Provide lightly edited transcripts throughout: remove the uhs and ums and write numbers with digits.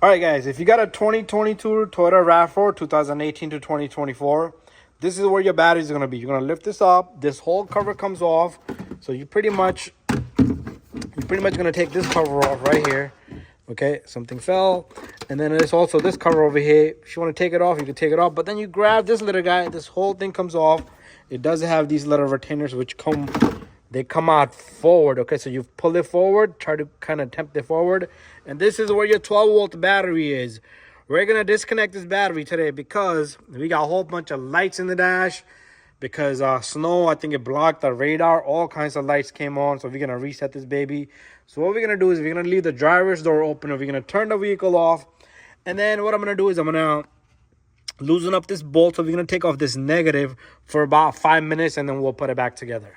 All right, guys, if you got a 2022 Toyota RAV4 2018 to 2024, this is where your batteries are going to be. You're going to lift this up. This whole cover comes off. So you're pretty much going to take this cover off right here. Okay, something fell. And then there's also this cover over here. If you want to take it off, you can take it off. But then you grab this little guy. This whole thing comes off. It does have these little retainers which come out forward. Okay, so you pull it forward, try to kind of tempt it forward. And this is where your 12-volt battery is. We're going to disconnect this battery today because we got a whole bunch of lights in the dash. Because snow, I think it blocked the radar. All kinds of lights came on. So we're going to reset this baby. So what we're going to do is we're going to leave the driver's door open. Or we're going to turn the vehicle off. And then what I'm going to do is I'm going to loosen up this bolt. So we're going to take off this negative for about 5 minutes. And then we'll put it back together.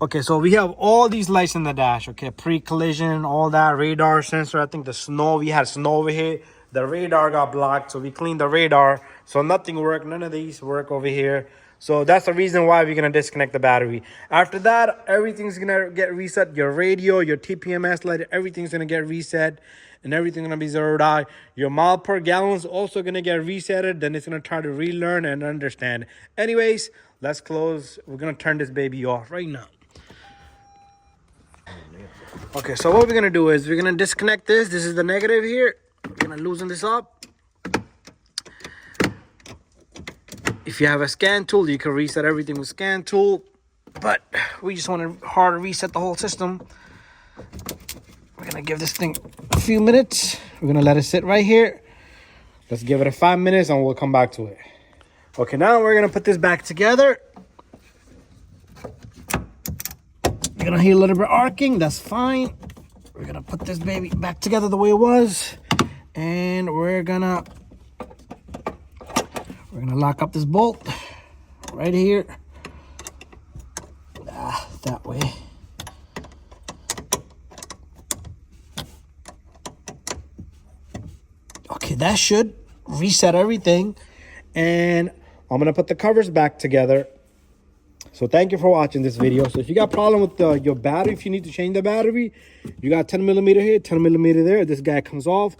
Okay, so we have all these lights in the dash. Okay, pre-collision, all that, radar sensor. I think the snow, we had snow over here. The radar got blocked. So we cleaned the radar. So nothing worked. None of these work over here. So that's the reason why we're going to disconnect the battery. After that, everything's going to get reset. Your radio, your TPMS light, everything's going to get reset. And everything's going to be zeroed out. Your mile per gallon is also going to get resetted. Then it's going to try to relearn and understand. Anyways, let's close. We're going to turn this baby off right now. Okay, so what we're going to do is we're going to disconnect this. This is the negative here. We're going to loosen this up. If you have a scan tool, you can reset everything with scan tool. But we just want to hard reset the whole system. We're going to give this thing a few minutes. We're going to let it sit right here. Let's give it 5 minutes and we'll come back to it. Okay, now we're going to put this back together. You're going to hear a little bit of arcing. That's fine. We're going to put this baby back together the way it was. And we're going to lock up this bolt right here. That way. Okay, that should reset everything. And I'm going to put the covers back together. So thank you for watching this video. So if you got a problem with your battery, if you need to change the battery, you got 10 millimeter here, 10 millimeter there. This guy comes off.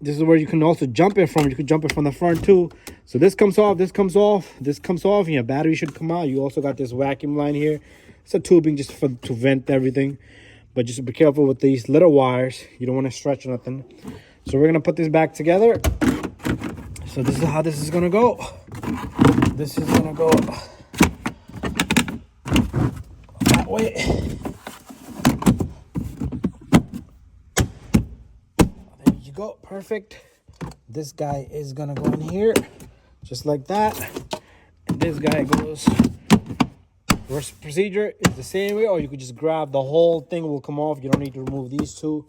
This is where you can also jump it from. You can jump it from the front too. So this comes off, this comes off, this comes off, and your battery should come out. You also got this vacuum line here. It's a tubing just to vent everything. But just be careful with these little wires. You don't want to stretch nothing. So we're going to put this back together. So this is how this is going to go. This is going to go that way. Go perfect. This guy is gonna go in here just like that, and this guy goes. First procedure is the same way, or you could just grab the whole thing will come off. You don't need to remove these two.